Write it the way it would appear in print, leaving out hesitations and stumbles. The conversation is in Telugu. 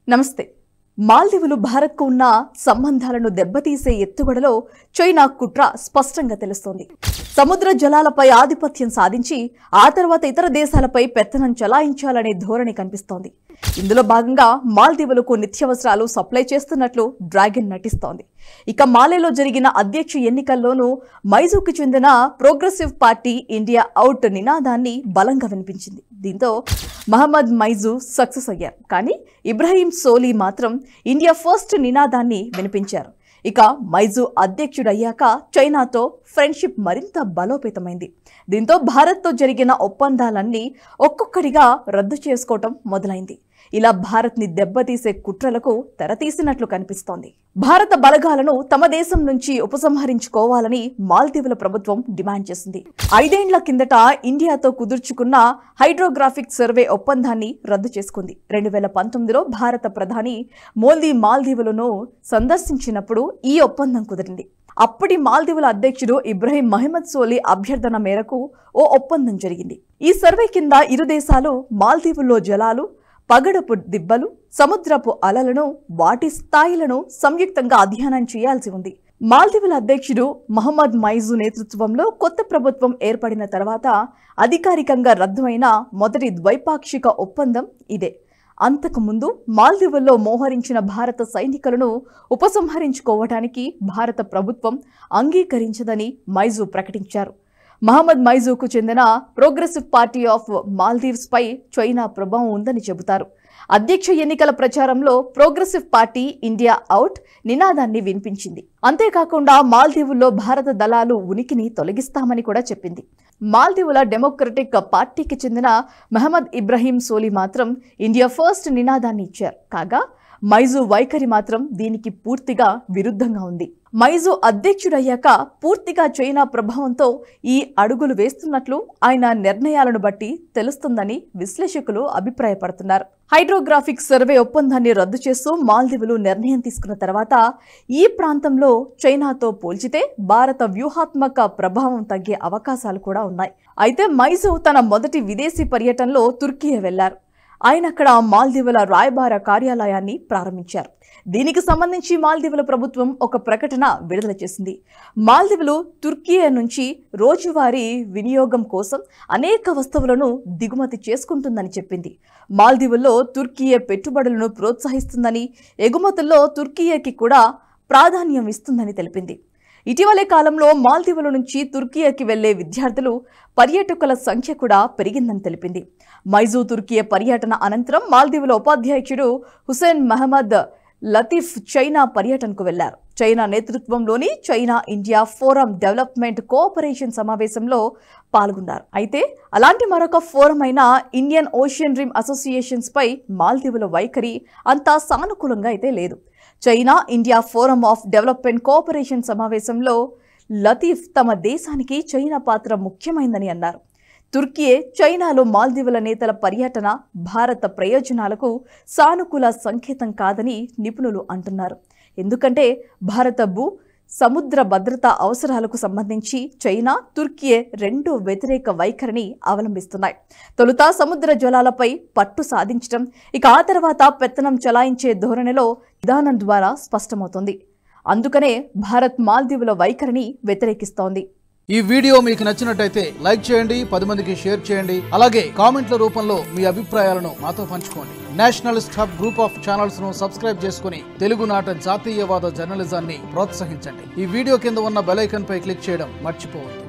నమస్తే. మాల్దీవులు భారత్కు ఉన్న సంబంధాలను దెబ్బతీసే ఎత్తుగడలో చైనా కుట్ర స్పష్టంగా తెలుస్తోంది. సముద్ర జలాలపై ఆధిపత్యం సాధించి ఆ తర్వాత ఇతర దేశాలపై పెత్తనం చలాయించాలనే ధోరణి కనిపిస్తోంది. ఇందులో భాగంగా మాల్దీవులకు నిత్యావసరాలు సప్లై చేస్తున్నట్లు డ్రాగన్ నటిస్తోంది. ఇక మాలేలో జరిగిన అధ్యక్ష ఎన్నికల్లోనూ మైజూకు చెందిన ప్రోగ్రెసివ్ పార్టీ ఇండియా అవుట్ నినాదాన్ని బలంగా వినిపించింది. దీంతో మహమ్మద్ మైజూ సక్సెస్ అయ్యారు. కానీ ఇబ్రహీం సోలీ మాత్రం ఇండియా ఫస్ట్ నినాదాన్ని వినిపించారు. ఇక మైజూ అధ్యక్షుడయ్యాక చైనాతో ఫ్రెండ్షిప్ మరింత బలోపేతమైంది. దీంతో భారత్తో జరిగిన ఒప్పందాలన్నీ ఒక్కొక్కటిగా రద్దు చేసుకోవటం మొదలైంది. ఇలా భారత్ని దెబ్బతీసే కుట్రలకు తెరతీసినట్లు కనిపిస్తోంది. భారత బలగాలను తమ దేశం నుంచి ఉపసంహరించుకోవాలని మాల్దీవుల ప్రభుత్వం డిమాండ్ చేసింది. 5 ఏళ్ల కిందట ఇండియాతో కుదుర్చుకున్న హైడ్రోగ్రాఫిక్ సర్వే ఒప్పందాన్ని రద్దు చేసుకుంది. 2019లో భారత ప్రధాని మోదీ మాల్దీవులను సందర్శించినప్పుడు ఈ ఒప్పందం కుదిరింది. అప్పటి మాల్దీవుల అధ్యక్షుడు ఇబ్రహీం మహమ్మద్ సోలీ అభ్యర్థన మేరకు ఓ ఒప్పందం జరిగింది. ఈ సర్వే కింద ఇరు దేశాలు మాల్దీవుల్లో జలాలు, పగడపు దిబ్బలు, సముద్రపు అలలను, వాటి స్థాయిలను సంయుక్తంగా అధ్యయనం చేయాల్సి ఉంది. మాల్దీవుల అధ్యక్షుడు మహమ్మద్ మైజూ నేతృత్వంలో కొత్త ప్రభుత్వం ఏర్పడిన తర్వాత అధికారికంగా రద్దు అయిన మొదటి ద్వైపాక్షిక ఒప్పందం ఇదే. అంతకుముందు మాల్దీవుల్లో మోహరించిన భారత సైనికులను ఉపసంహరించుకోవడానికి భారత ప్రభుత్వం అంగీకరించదని మైజూ ప్రకటించారు. మహమ్మద్ మైజూకు చెందిన ప్రోగ్రెసివ్ పార్టీ ఆఫ్ మాల్దీవ్స్ పై చైనా ప్రభావం ఉందని చెబుతారు. అధ్యక్ష ఎన్నికల ప్రచారంలో ప్రోగ్రెసివ్ పార్టీ ఇండియా అవుట్ నినాదాన్ని వినిపించింది. అంతేకాకుండా మాల్దీవుల్లో భారత దళాలు ఉనికిని తొలగిస్తామని కూడా చెప్పింది. మాల్దీవుల డెమోక్రటిక్ పార్టీకి చెందిన మహమ్మద్ ఇబ్రహీం సోలీ మాత్రం ఇండియా ఫస్ట్ నినాదాన్ని ఇచ్చారు. కాగా మైజూ వైఖరి మాత్రం దీనికి పూర్తిగా విరుద్ధంగా ఉంది. మైజూ అధ్యక్షుడయ్యాక పూర్తిగా చైనా ప్రభావంతో ఈ అడుగులు వేస్తున్నట్లు ఆయన నిర్ణయాలను బట్టి తెలుస్తుందని విశ్లేషకులు అభిప్రాయపడుతున్నారు. హైడ్రోగ్రాఫిక్ సర్వే ఒప్పందాన్ని రద్దు చేస్తూ మాల్దీవులు నిర్ణయం తీసుకున్న తర్వాత ఈ ప్రాంతంలో చైనాతో పోల్చితే భారత వ్యూహాత్మక ప్రభావం తగ్గే అవకాశాలు కూడా ఉన్నాయి. అయితే మైజూ తన మొదటి విదేశీ పర్యటనలో తుర్కీ వెళ్లారు. ఆయన అక్కడ మాల్దీవుల రాయబార కార్యాలయాన్ని ప్రారంభించారు. దీనికి సంబంధించి మాల్దీవుల ప్రభుత్వం ఒక ప్రకటన విడుదల చేసింది. మాల్దీవులు తుర్కీ నుంచి రోజువారీ వినియోగం కోసం అనేక వస్తువులను దిగుమతి చేసుకుంటుందని చెప్పింది. మాల్దీవుల్లో తుర్కీ పెట్టుబడులను ప్రోత్సహిస్తుందని, ఎగుమతుల్లో తుర్కీకి కూడా ప్రాధాన్యం ఇస్తుందని తెలిపింది. ఇటీవలే కాలంలో మాల్దీవుల నుంచి తుర్కీకి వెళ్లే విద్యార్థులు, పర్యాటకుల సంఖ్య కూడా పెరిగిందని తెలిపింది. మైజూ తుర్కీ పర్యటన అనంతరం మాల్దీవుల ఉపాధ్యక్షుడు హుసేన్ మహమ్మద్ లతీఫ్ చైనా పర్యటనకు వెళ్లారు. చైనా నేతృత్వంలోని China India forum development cooperation సమావేశంలో పాల్గొన్నారు. అయితే అలాంటి మరొక ఫోరం అయిన ఇండియన్ ఓషన్ రిమ్ అసోసియేషన్స్ పై మాల్దీవుల వైఖరి అంతా సానుకూలంగా అయితే లేదు. China India forum of development cooperation సమావేశంలో లతీఫ్ తమ దేశానికి చైనా పాత్ర ముఖ్యమైందని అన్నారు. తుర్కీ చైనాలో మాల్దీవుల నేతల పర్యటన భారత ప్రయోజనాలకు సానుకూల సంకేతం కాదని నిపుణులు అంటున్నారు. ఎందుకంటే భారత సముద్ర భద్రతా అవసరాలకు సంబంధించి చైనా, తుర్కీ రెండు వ్యతిరేక వైఖరిని అవలంబిస్తున్నాయి. తొలుత సముద్ర జలాలపై పట్టు సాధించడం, ఇక ఆ తర్వాత పెత్తనం చలాయించే ధోరణిలో విధానం ద్వారా స్పష్టమవుతోంది. అందుకనే భారత్ మాల్దీవుల వైఖరిని వ్యతిరేకిస్తోంది. ఈ వీడియో మీకు నచ్చినట్టయితే లైక్ చేయండి, 10 మందికి షేర్ చేయండి. అలాగే కామెంట్ల రూపంలో మీ అభిప్రాయాలను మాతో పంచుకోండి. Nationalist hub group of channels ను సబ్స్క్రైబ్ చేసుకుని తెలుగునాట జాతీయవాద జర్నలిజాన్ని ప్రోత్సహించండి. ఈ వీడియో కింద ఉన్న బెల్ ఐకాన్ పై క్లిక్ చేయడం మర్చిపోవద్దు.